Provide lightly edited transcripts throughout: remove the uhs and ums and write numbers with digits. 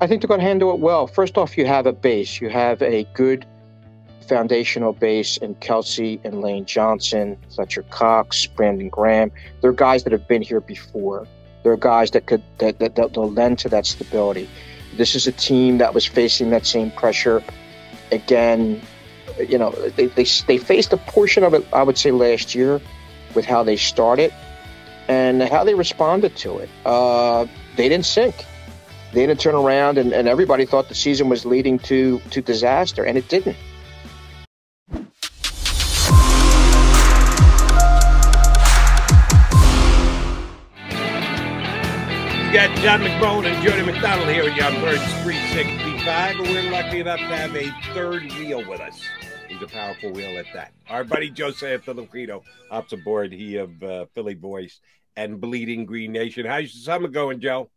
I think they're going to handle it well. First off, you have a base. You have a good foundational base in Kelsey and Lane Johnson, Fletcher Cox, Brandon Graham. They're guys that have been here before. They're guys that they'll lend to that stability. This is a team that was facing that same pressure again. You know, they faced a portion of it, I would say, last year with how they started and how they responded to it. They didn't sink. They didn't turn around, and everybody thought the season was leading to disaster, and it didn't. Got John McMullen and Jody McDonald here with you on Birds 365, and we're lucky enough to have a third wheel with us. He's a powerful wheel at that. Our buddy Joe Santoliquito hops aboard. He of Philly Voice and Bleeding Green Nation. How's your summer going, Joe?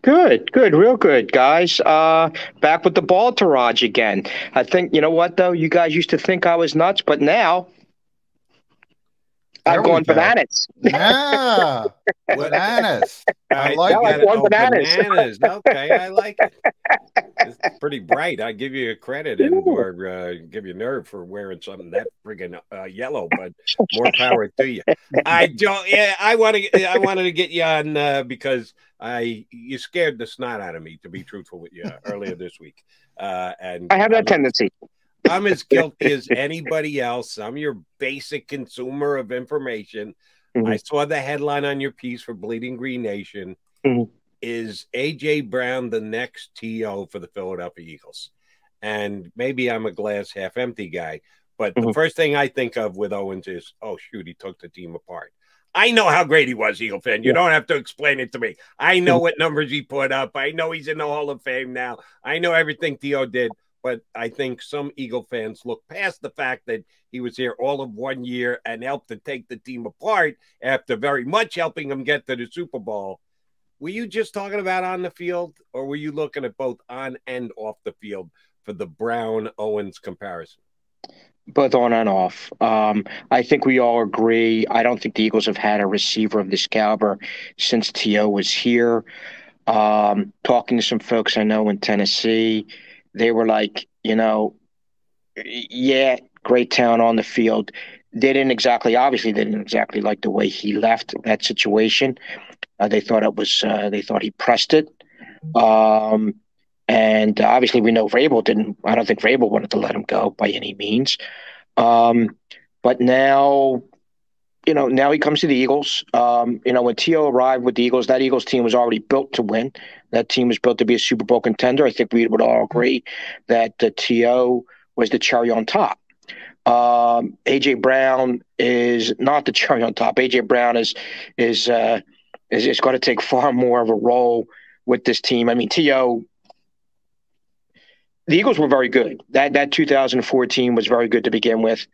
Good, real good, guys. Back with the ball entourage again. I think, you know what, though? You guys used to think I was nuts, but now I've gone bananas. Yeah, bananas. I like it. Oh, bananas. Okay, I like it. It's pretty bright. I give you credit or give you nerve for wearing something that friggin' yellow, but more power to you. I wanted to get you on because you scared the snot out of me, to be truthful with you, earlier this week. And I have that tendency. I'm as guilty as anybody else. I'm your basic consumer of information. Mm-hmm. I saw the headline on your piece for Bleeding Green Nation. Mm-hmm. Is A.J. Brown the next T.O. for the Philadelphia Eagles? And maybe I'm a glass half empty guy, but the first thing I think of with Owens is, oh, shoot, he took the team apart. I know how great he was, Eagle fan. You don't have to explain it to me. I know what numbers he put up. I know he's in the Hall of Fame now. I know everything T.O. did. But I think some Eagle fans look past the fact that he was here all of 1 year and helped to take the team apart after very much helping them get to the Super Bowl. Were you just talking about on the field, or were you looking at both on and off the field for the Brown-Owens comparison? Both on and off. I think we all agree. I don't think the Eagles have had a receiver of this caliber since T.O. was here. Talking to some folks I know in Tennessee, they were like, yeah, great talent on the field. They didn't exactly like the way he left that situation. They thought he pressed it. And obviously we know Vrabel didn't. I don't think Vrabel wanted to let him go by any means. But now, now he comes to the Eagles. When T.O. arrived with the Eagles, that Eagles team was already built to win. That team was built to be a Super Bowl contender. I think we would all agree that the T.O. was the cherry on top. A.J. Brown is not the cherry on top. A.J. Brown is going to take far more of a role with this team. I mean, T.O. The Eagles were very good. That 2014 was very good to begin with.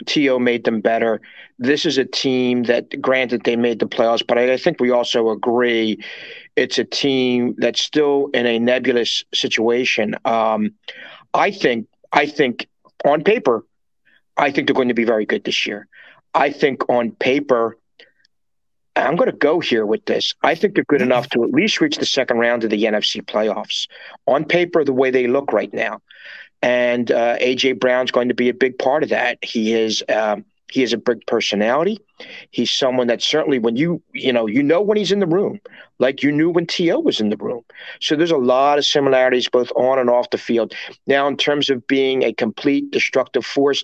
T.O. made them better. This is a team that, granted, they made the playoffs, but I think we also agree it's a team that's still in a nebulous situation. I think on paper, I think they're going to be very good this year. I think on paper, I'm going to go here with this. I think they're good enough to at least reach the second round of the NFC playoffs. On paper, the way they look right now. And A.J. Brown's going to be a big part of that. He is a big personality. He's someone that certainly when you know when he's in the room, like you knew when T.O. was in the room. So there's a lot of similarities both on and off the field. Now, in terms of being a complete destructive force,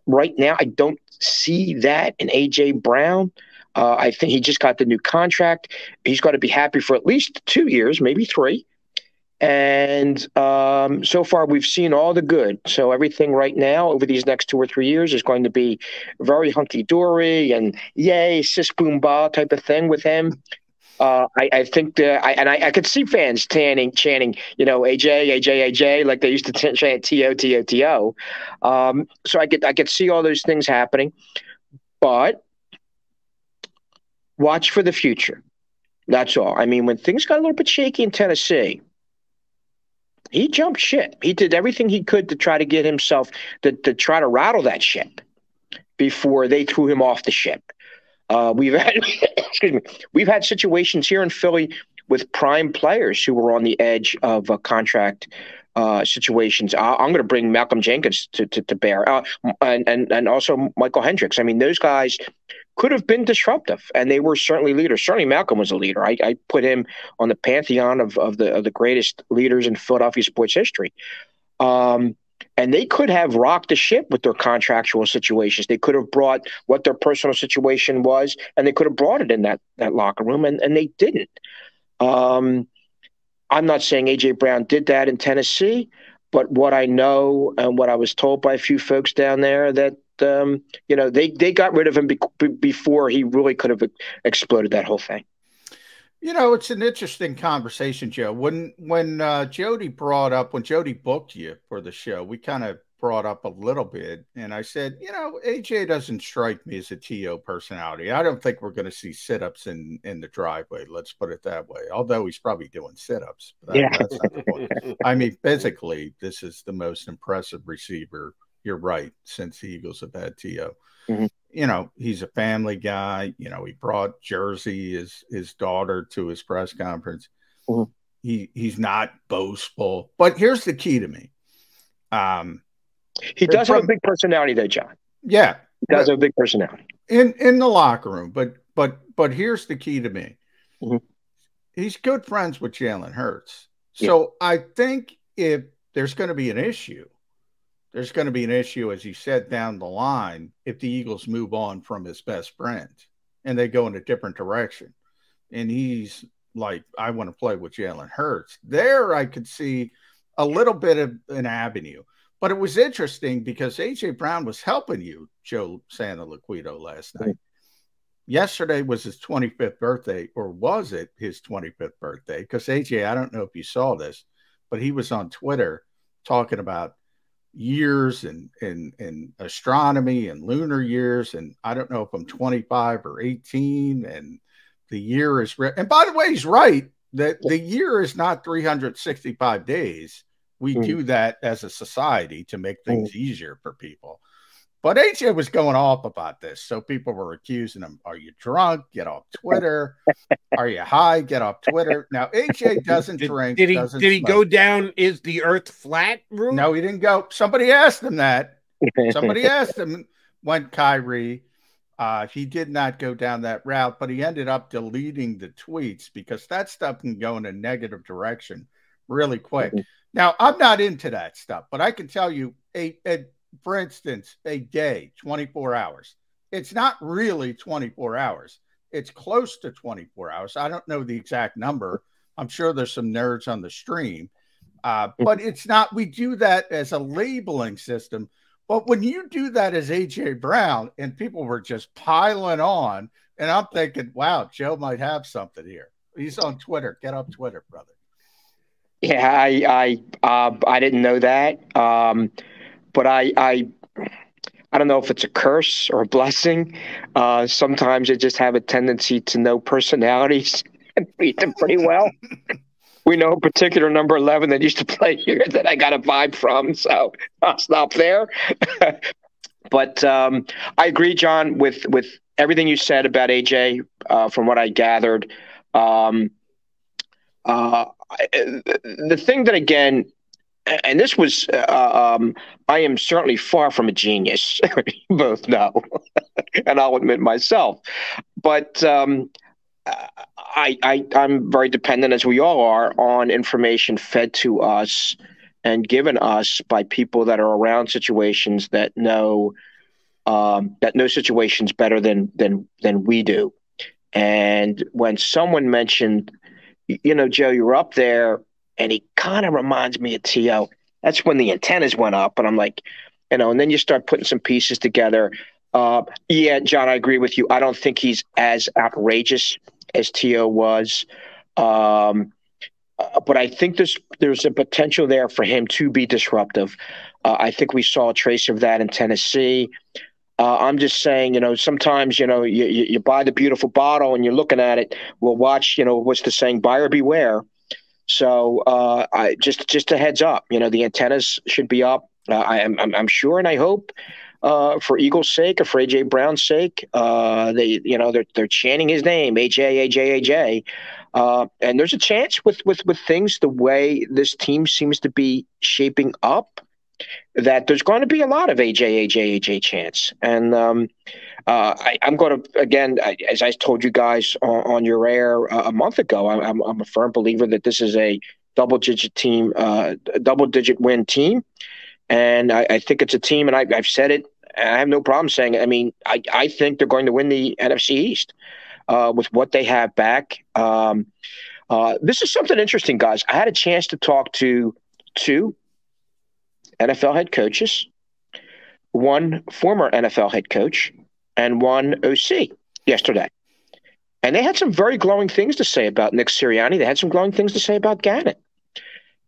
right now I don't see that in A.J. Brown. I think he just got the new contract. He's got to be happy for at least 2 years, maybe 3. And so far, we've seen all the good. So everything right now over these next 2 or 3 years is going to be very hunky-dory and yay, sis boom ba type of thing with him. I think I could see fans chanting, AJ, like they used to chant T.O., T.O., T.O. So I could see all those things happening. But watch for the future. That's all. I mean, when things got a little bit shaky in Tennessee, he jumped ship. He did everything he could to try to get himself to try to rattle that ship before they threw him off the ship. We've had situations here in Philly with prime players who were on the edge of contract situations. I'm going to bring Malcolm Jenkins to bear, and also Michael Hendricks. I mean, those guys could have been disruptive, and they were certainly leaders. Certainly, Malcolm was a leader. I put him on the pantheon of the greatest leaders in Philadelphia sports history. And they could have rocked the ship with their contractual situations. They could have brought what their personal situation was, and they could have brought it in that locker room, and they didn't. I'm not saying A.J. Brown did that in Tennessee, but what I know and what I was told by a few folks down there that, they got rid of him before he really could have exploded that whole thing. It's an interesting conversation, Joe. When Jody booked you for the show, we kind of brought up a little bit, and I said, AJ doesn't strike me as a TO personality. I don't think we're going to see sit-ups in the driveway. Let's put it that way. Although he's probably doing sit-ups. That's not the point. I mean, physically, this is the most impressive receiver. You're right. Since the Eagles have had TO. Mm-hmm. He's a family guy. He brought Jersey, his daughter, to his press conference. Mm-hmm. He's not boastful. But here's the key to me. He does have a big personality, though, John. Yeah. He does have a big personality. In the locker room. But here's the key to me. Mm-hmm. He's good friends with Jalen Hurts. So I think if there's going to be an issue, there's going to be an issue, as he said, down the line if the Eagles move on from his best friend and they go in a different direction. And he's like, I want to play with Jalen Hurts. There I could see a little bit of an avenue. But it was interesting because A.J. Brown was helping you, Joe Santoliquito, last night. Yesterday was his 25th birthday, or was it his 25th birthday? Because A.J., I don't know if you saw this, but he was on Twitter talking about years and astronomy and lunar years. And I don't know if I'm 25 or 18 and the year is, and by the way, he's right that the year is not 365 days. We do that as a society to make things easier for people. But AJ was going off about this. So people were accusing him. Are you drunk? Get off Twitter. Are you high? Get off Twitter. Now, AJ doesn't drink. Did he go down? Is the earth flat route? No, he didn't go. Somebody asked him that. Somebody asked him when Kyrie. He did not go down that route, but he ended up deleting the tweets because that stuff can go in a negative direction really quick. Now, I'm not into that stuff, but I can tell you, for instance, a day, 24 hours. It's not really 24 hours. It's close to 24 hours. I don't know the exact number. I'm sure there's some nerds on the stream, but it's not. We do that as a labeling system. But when you do that as A.J. Brown and people were just piling on, and I'm thinking, wow, Joe might have something here. He's on Twitter. Get off Twitter, brother. Yeah, I didn't know that. But I don't know if it's a curse or a blessing. Sometimes I just have a tendency to know personalities and read them pretty well. We know a particular number 11 that used to play here that I got a vibe from, so I'll stop there. But I agree, John, with everything you said about AJ. From what I gathered, the thing that, again, and this was, I am certainly far from a genius. You both know, and I'll admit myself. But I'm very dependent, as we all are, on information fed to us and given us by people that are around situations that know situations better than we do. And when someone mentioned, Joe, you were up there, and he kind of reminds me of T.O. That's when the antennas went up, and I'm like, and then you start putting some pieces together. Yeah, John, I agree with you. I don't think he's as outrageous as T.O. was. But I think there's a potential there for him to be disruptive. I think we saw a trace of that in Tennessee. I'm just saying, sometimes, you buy the beautiful bottle and you're looking at it. We'll watch, what's the saying, buyer beware. So I just a heads up, the antennas should be up. I'm sure, and I hope for Eagles' sake or for AJ Brown's sake, they're chanting his name, AJ. And there's a chance with things the way this team seems to be shaping up that there's going to be a lot of AJ chance. And I'm going to, again, as I told you guys on your air a month ago, I'm a firm believer that this is a double-digit win team. And I think it's a team, and I've said it, and I have no problem saying it. I mean, I think they're going to win the NFC East with what they have back. This is something interesting, guys. I had a chance to talk to two NFL head coaches, one former NFL head coach, and one OC yesterday. And they had some very glowing things to say about Nick Sirianni. They had some glowing things to say about Gannon.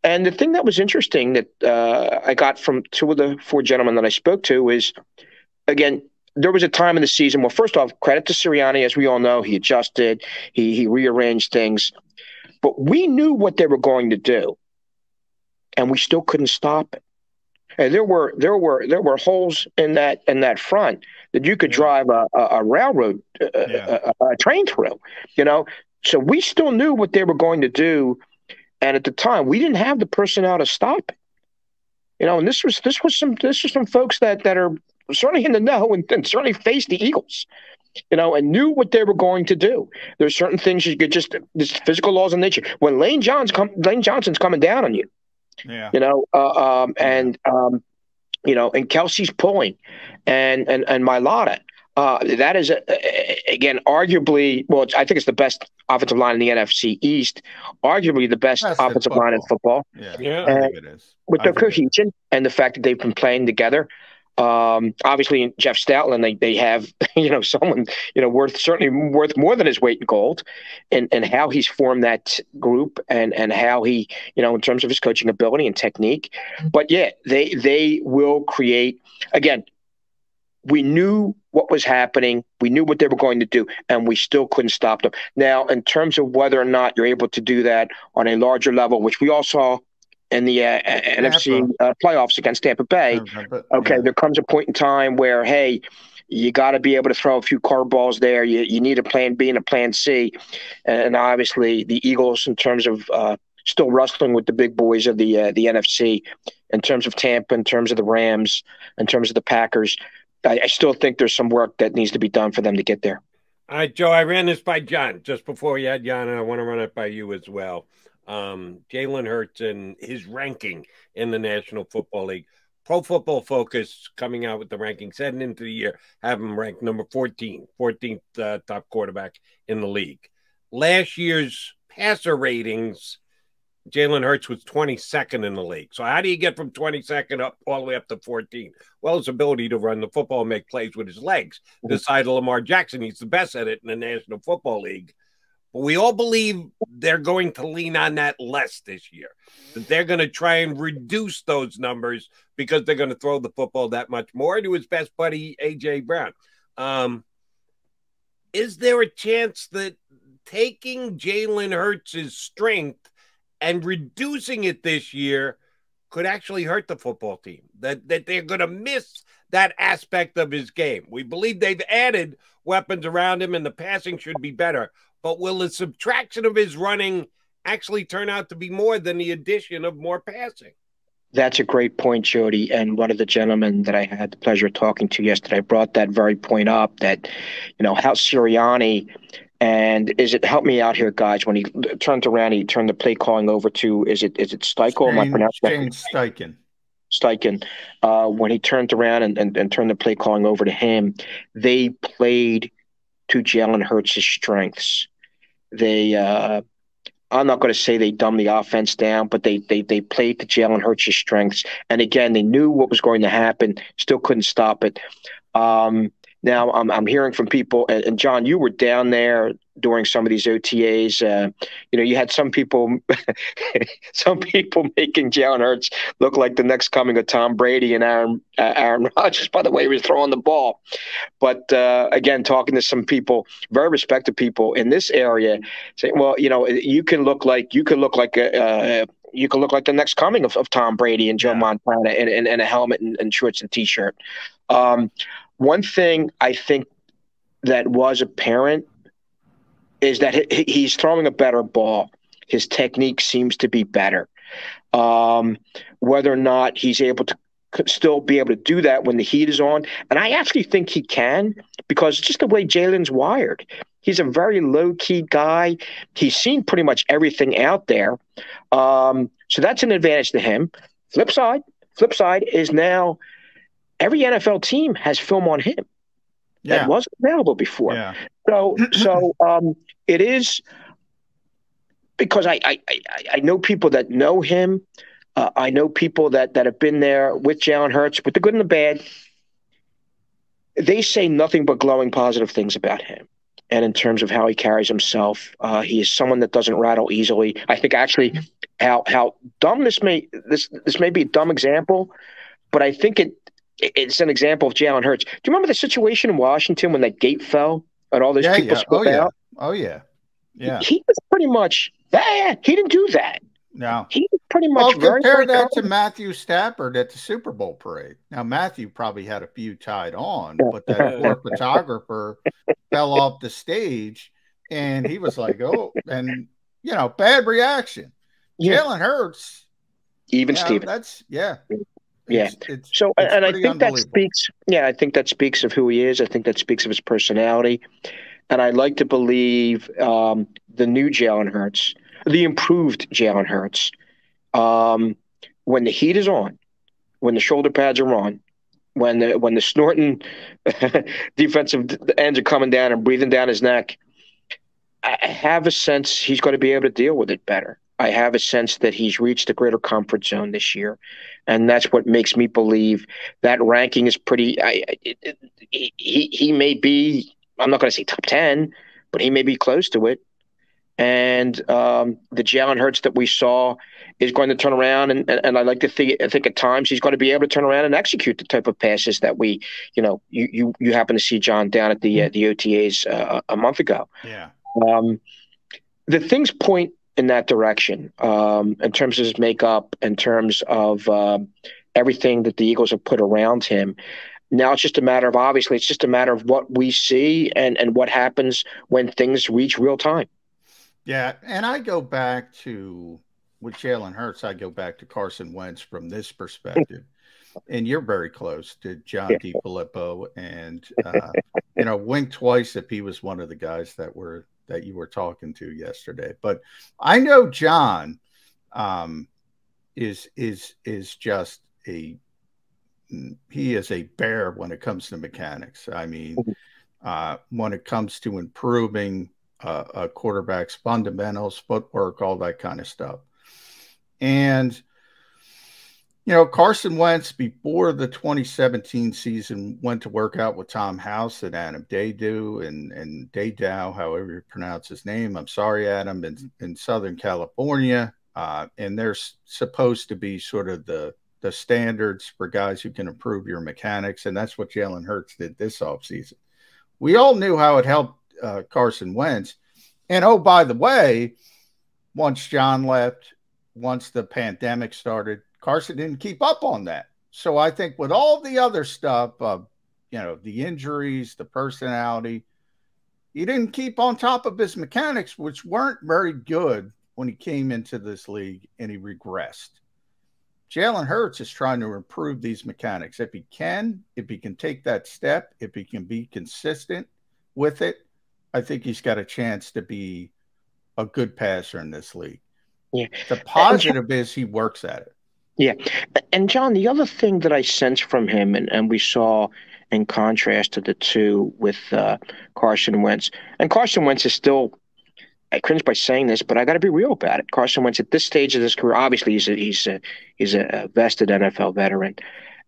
And the thing that was interesting that I got from two of the four gentlemen that I spoke to is, again, there was a time in the season. Well, first off, credit to Sirianni. As we all know, he adjusted, he rearranged things. But we knew what they were going to do, and we still couldn't stop it. And there were holes in that front that you could drive a railroad a train through, you know. So we still knew what they were going to do, and at the time we didn't have the personnel to stop it, you know. And this was some folks that are certainly in the know and certainly faced the Eagles, you know, and knew what they were going to do. There's certain things you could just physical laws of nature. When Lane Johnson's coming down on you. Yeah. You know, you know, and Kelsey's pulling, and Mailata. That is again arguably, well, I think it's the best offensive line in the NFC East, arguably the best offensive line in football. Yeah, I think it is. With their cohesion and the fact that they've been playing together. Obviously, in Jeff Stoutland, they have, you know, someone, you know, certainly worth more than his weight in gold, and how he's formed that group and how he, you know, in terms of his coaching ability and technique. But yeah, they will create. Again, we knew what was happening, we knew what they were going to do, and we still couldn't stop them. Now, in terms of whether or not you're able to do that on a larger level, which we all saw in the NFC playoffs against Tampa Bay. Okay, there comes a point in time where, hey, you got to be able to throw a few curveballs there. You need a plan B and a plan C. And obviously the Eagles, in terms of still wrestling with the big boys of the NFC, in terms of Tampa, in terms of the Rams, in terms of the Packers, I still think there's some work that needs to be done for them to get there. All right, Joe, I ran this by John just before we had John, and I want to run it by you as well. Jalen Hurts and his ranking in the National Football League. Pro Football Focus coming out with the rankings heading into the year, have him ranked number 14th top quarterback in the league. Last year's passer ratings, Jalen Hurts was 22nd in the league. So how do you get from 22nd up all the way up to 14? Well, his ability to run the football and make plays with his legs. This side of Lamar Jackson, he's the best at it in the National Football League. But we all believe they're going to lean on that less this year. That they're going to try and reduce those numbers because they're going to throw the football that much more to his best buddy, A.J. Brown. Is there a chance that taking Jalen Hurts' strength and reducing it this year could actually hurt the football team? That they're going to miss that aspect of his game? We believe they've added weapons around him and the passing should be better. But will the subtraction of his running actually turn out to be more than the addition of more passing? That's a great point, Jody. And one of the gentlemen that I had the pleasure of talking to yesterday brought that very point up, that, you know, how Sirianni, and help me out here, guys, when he turned around, he turned the play calling over to, is it Steichen? Am I pronouncing that? Steichen. When he turned around and turned the play calling over to him, they played to Jalen Hurts' strengths. I'm not going to say they dumbed the offense down, but they played to Jalen Hurts' strengths. And again, they knew what was going to happen, still couldn't stop it. Now I'm hearing from people, and John, you were down there during some of these OTAs. You know, you had some people making Jalen Hurts look like the next coming of Tom Brady and Aaron Rodgers, by the way he was throwing the ball. But again, talking to some people, very respected people in this area, saying, well, you know, you can look like the next coming of Tom Brady and Joe Montana in a helmet and shorts and T-shirt. One thing I think that was apparent is that he's throwing a better ball. His technique seems to be better. Whether or not he's able to still be able to do that when the heat is on, and I actually think he can, because just the way Jalen's wired. He's a very low-key guy. He's seen pretty much everything out there. So that's an advantage to him. Flip side is now every NFL team has film on him. That wasn't available before. Yeah. So it is, because I know people that know him. I know people that have been there with Jalen Hurts, with the good and the bad. They say nothing but glowing positive things about him. And in terms of how he carries himself, he is someone that doesn't rattle easily. I think actually how dumb this may be a dumb example, but I think it's an example of Jalen Hurts. Do you remember the situation in Washington when that gate fell and all those people spoke out? Oh yeah. He was pretty much he didn't do that. No. He was pretty much compare that to Matthew Stafford at the Super Bowl parade. Now Matthew probably had a few tied on, but that poor photographer fell off the stage and he was like, oh, and bad reaction. Jalen Hurts, even Steven. That's It's so, and I think that speaks. Yeah, I think that speaks of who he is. I think that speaks of his personality, and I like to believe the new Jalen Hurts, the improved Jalen Hurts, when the heat is on, when the shoulder pads are on, when the snorting defensive ends are coming down and breathing down his neck, I have a sense he's going to be able to deal with it better. I have a sense that he's reached a greater comfort zone this year, and that's what makes me believe that ranking is pretty. He may be. I'm not going to say top 10, but he may be close to it. And the Jalen Hurts that we saw is going to turn around, and I like to think at times he's going to be able to turn around and execute the type of passes that we, you happen to see John down at the OTAs a month ago. Yeah. The things point in that direction in terms of his makeup, in terms of everything that the Eagles have put around him. Now it's just a matter of, obviously, it's just a matter of what we see and what happens when things reach real time. Yeah, and I go back to, with Jalen Hurts, I go back to Carson Wentz from this perspective. And you're very close to John DiFilippo, and wink twice if he was one of the guys that you were talking to yesterday. But I know John is just he is a bear when it comes to mechanics. I mean, when it comes to improving a quarterback's fundamentals, footwork, all that kind of stuff. And Carson Wentz, before the 2017 season, went to work out with Tom House and Adam Daydow and Daydow, however you pronounce his name. I'm sorry, Adam, in Southern California. And there's supposed to be sort of the standards for guys who can improve your mechanics. And that's what Jalen Hurts did this offseason. We all knew how it helped Carson Wentz. And, oh, by the way, once John left, once the pandemic started, Carson didn't keep up on that. So I think with all the other stuff of, the injuries, the personality, he didn't keep on top of his mechanics, which weren't very good when he came into this league, and he regressed. Jalen Hurts is trying to improve these mechanics. If he can take that step, if he can be consistent with it, I think he's got a chance to be a good passer in this league. Yeah. The positive is he works at it. Yeah. And John, the other thing that I sense from him, and we saw in contrast to the two with Carson Wentz, and Carson Wentz is still, I cringe by saying this, but I got to be real about it. Carson Wentz at this stage of his career, obviously he's a vested NFL veteran,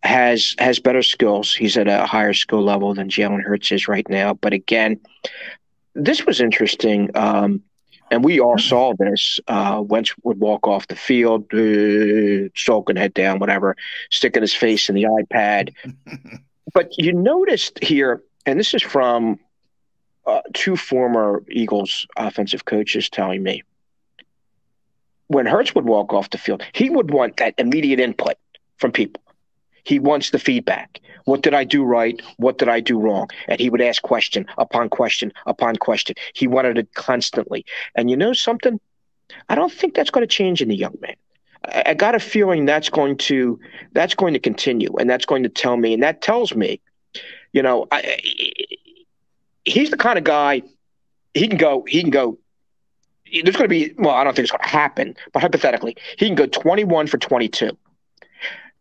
has better skills. He's at a higher skill level than Jalen Hurts is right now. But again, this was interesting. And we all saw this. Wentz would walk off the field, sulking, head down, whatever, sticking his face in the iPad. But you noticed here, and this is from two former Eagles offensive coaches telling me, when Hurts would walk off the field, he would want that immediate input from people. He wants the feedback. What did I do right? What did I do wrong? And he would ask question upon question upon question. He wanted it constantly. And you know something? I don't think that's going to change in the young man. I got a feeling that's going to continue, and that's going to tell me, and that tells me, you know, he's the kind of guy. He can go. There's going to be, well, I don't think it's going to happen, but hypothetically, he can go 21 for 22.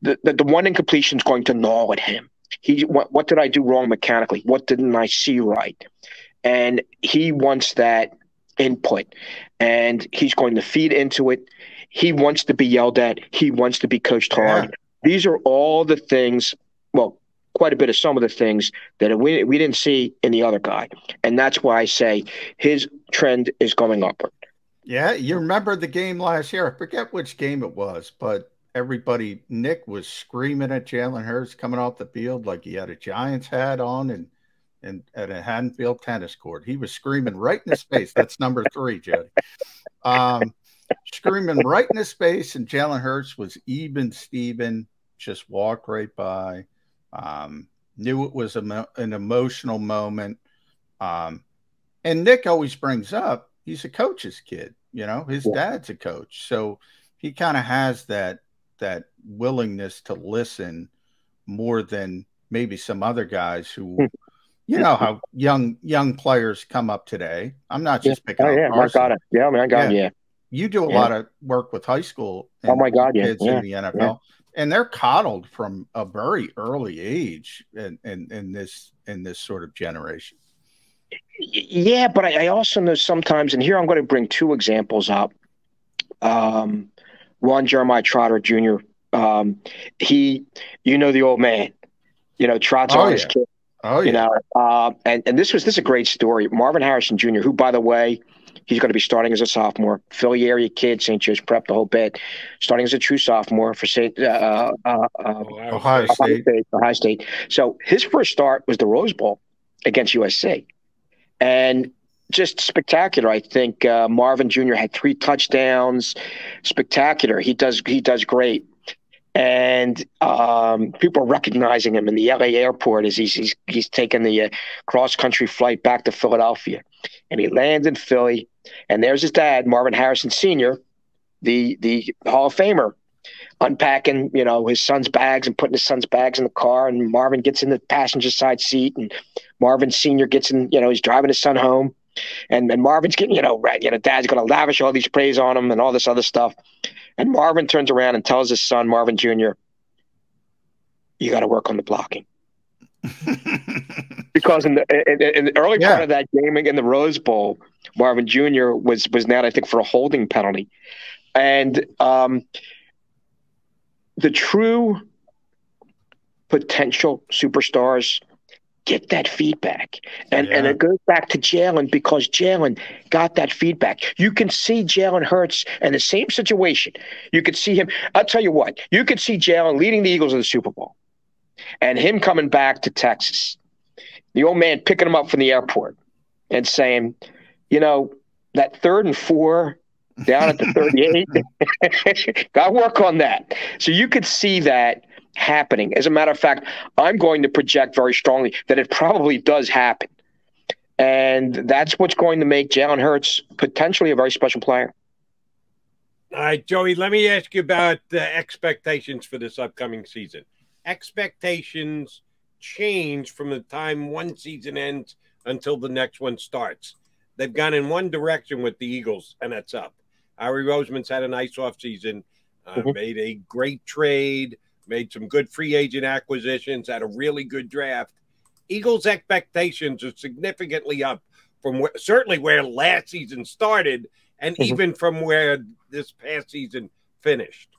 The one incompletion is going to gnaw at him. What did I do wrong mechanically? What didn't I see right? And he wants that input, and he's going to feed into it. He wants to be yelled at. He wants to be coached hard. These are all the things, well, quite a bit of some of the things that we didn't see in the other guy. And that's why I say his trend is going upward. Yeah, you remember the game last year. I forget which game it was, but everybody, Nick was screaming at Jalen Hurts coming off the field like he had a Giants hat on and at a Haddonfield tennis court. He was screaming right in his face. That's number 3, Jody. Screaming right in his face, and Jalen Hurts was even Steven, just walked right by. Knew it was an emotional moment. And Nick always brings up, he's a coach's kid. You know, his dad's a coach. So he kind of has that willingness to listen more than maybe some other guys who, you know, how young players come up today. I'm not just picking on Mark got it. Yeah, man, I got it. Yeah. You do a lot of work with high school and kids in the NFL. Yeah. And they're coddled from a very early age in this sort of generation. Yeah, but I also know sometimes, and here I'm going to bring 2 examples up. One, Jeremiah Trotter Jr. He, you know, the old man, you know, Trott's on his kid. Oh, yeah. You know, and this is a great story. Marvin Harrison Jr., who, by the way, he's going to be starting as a sophomore. Philly area kid, St. Joe's Prep, the whole bit. Starting as a true sophomore for Ohio State. So his first start was the Rose Bowl against USC. And just spectacular. I think Marvin Jr. had 3 touchdowns. Spectacular. He does great. And people are recognizing him in the LA airport as he's taking the cross-country flight back to Philadelphia. And he lands in Philly. And there's his dad, Marvin Harrison Sr., the Hall of Famer, unpacking, you know, his son's bags and putting his son's bags in the car. And Marvin gets in the passenger side seat. And Marvin Sr. gets in, you know, he's driving his son home. And Marvin's getting, dad's going to lavish all these praise on him and all this other stuff. And Marvin turns around and tells his son, Marvin Jr., you got to work on the blocking. Because in the early part of that game in the Rose Bowl, Marvin Jr. was nailed, I think, for a holding penalty. And the true potential superstars get that feedback. And it goes back to Jalen, because Jalen got that feedback. You can see Jalen Hurts in the same situation. You could see him. I'll tell you what, you could see Jalen leading the Eagles in the Super Bowl and him coming back to Texas. The old man picking him up from the airport and saying, you know, that 3rd and 4 down at the 38, got to work on that. So you could see that happening. As a matter of fact, I'm going to project very strongly that it probably does happen. And that's what's going to make Jalen Hurts potentially a very special player. All right, Joey, let me ask you about the expectations for this upcoming season. Expectations change from the time one season ends until the next one starts. They've gone in one direction with the Eagles, and that's up. Howie Roseman's had a nice offseason, made a great trade, made some good free agent acquisitions, had a really good draft. Eagles' expectations are significantly up from certainly where last season started and even from where this past season finished.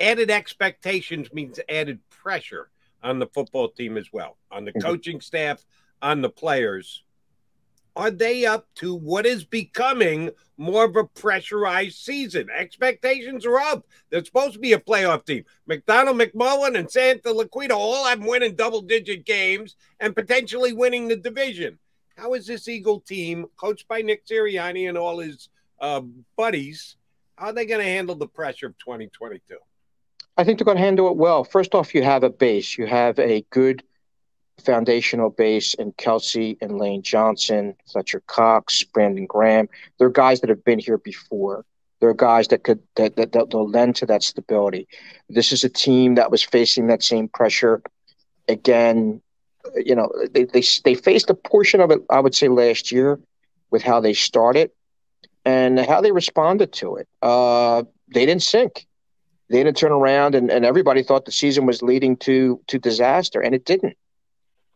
Added expectations means added pressure on the football team as well, on the coaching staff, on the players. Are they up to what is becoming more of a pressurized season? Expectations are up. They're supposed to be a playoff team. McDonald, McMullen, and Santoliquito all have winning double-digit games and potentially winning the division. How is this Eagle team, coached by Nick Sirianni and all his buddies, how are they going to handle the pressure of 2022? I think they're going to handle it well. First off, you have a base. You have a good foundational base in Kelsey and Lane Johnson, Fletcher Cox, Brandon Graham. They're guys that have been here before. They're guys that they'll lend to that stability. This is a team that was facing that same pressure again. You know, they faced a portion of it, I would say, last year with how they started and how they responded to it. They didn't sink. They didn't turn around, and everybody thought the season was leading to disaster, and it didn't.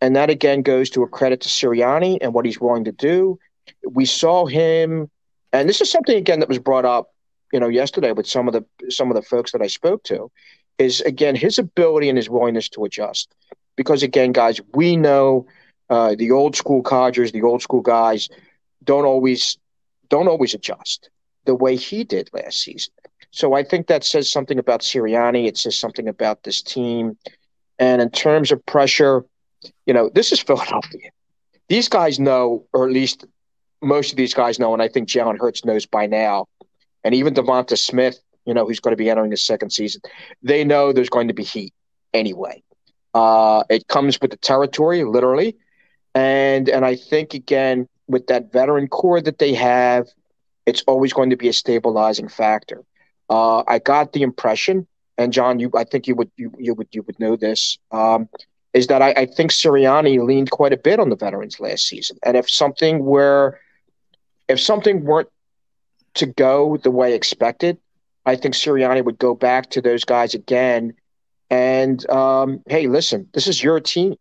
And that, again, goes to a credit to Sirianni and what he's willing to do. We saw him, and this is something, again, that was brought up, you know, yesterday with some of the folks that I spoke to, is, again, his ability and his willingness to adjust. Because, again, guys, we know the old school codgers, the old school guys don't always adjust the way he did last season. So I think that says something about Sirianni. It says something about this team. And in terms of pressure, you know, this is Philadelphia. These guys know, or at least most of these guys know, and I think Jalen Hurts knows by now, and even Devonta Smith, you know, who's going to be entering his second season, they know there's going to be heat anyway. It comes with the territory, literally. And I think, again, with that veteran core that they have, it's always going to be a stabilizing factor. I got the impression, and John, I think you would know this, is that I think Sirianni leaned quite a bit on the veterans last season. And if something weren't to go the way expected, I think Sirianni would go back to those guys again. And hey, listen, this is your team.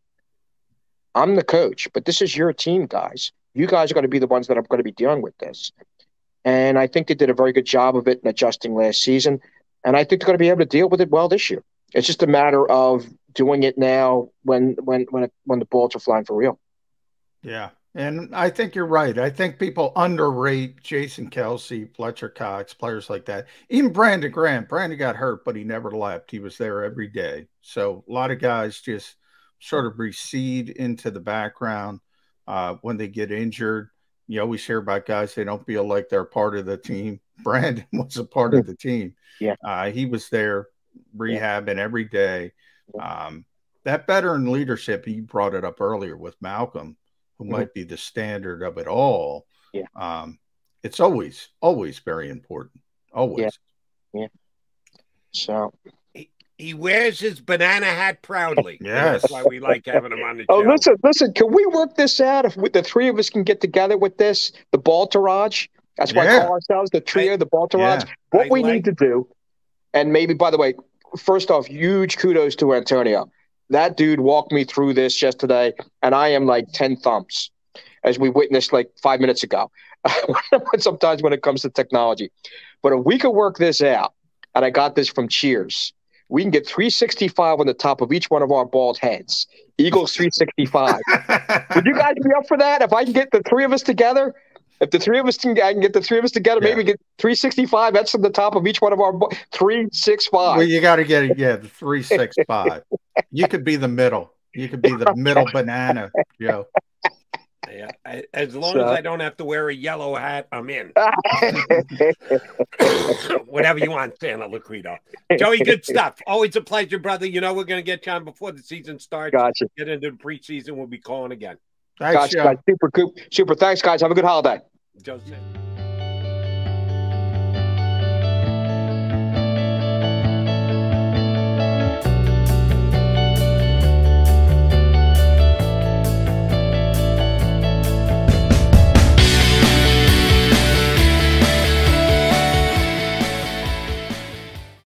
I'm the coach, but this is your team, guys. You guys are going to be the ones that are going to be dealing with this. And I think they did a very good job of it in adjusting last season. And I think they're going to be able to deal with it well this year. It's just a matter of doing it now when the bullets are flying for real. Yeah, and I think you're right. I think people underrate Jason Kelsey, Fletcher Cox, players like that. Even Brandon Graham. Brandon got hurt, but he never left. He was there every day. So a lot of guys just sort of recede into the background when they get injured. You always hear about guys, they don't feel like they're part of the team. Brandon was a part of the team. Yeah. He was there rehabbing every day. That veteran leadership, he brought it up earlier with Malcolm, who might be the standard of it all. Yeah. It's always very important. Always. Yeah. So he wears his banana hat proudly. Yes. That's why we like having him on the show. Oh, listen, can we work this out? If the three of us can get together with this, the Baltarage, that's why I call ourselves the trio, the Baltarage. What we need to do, and maybe, by the way, first off, huge kudos to Antonio. That dude walked me through this yesterday, and I am like 10 thumbs, as we witnessed like 5 minutes ago. Sometimes when it comes to technology. But if we could work this out, and I got this from Cheers, we can get 365 on the top of each one of our bald heads. Eagles 365. Would you guys be up for that? If I can get the three of us together, I can get the three of us together, maybe get 365. That's on the top of each one of our 365. Well, you got to get the 365. You could be the middle. You could be the middle banana, Joe. Yeah, as long as I don't have to wear a yellow hat, I'm in. Whatever you want, Santoliquito. Joey, good stuff. Always a pleasure, brother. You know we're going to get you on before the season starts. Gotcha. Get into the preseason. We'll be calling again. Thanks, guys. Super. Thanks, guys. Have a good holiday. Joseph.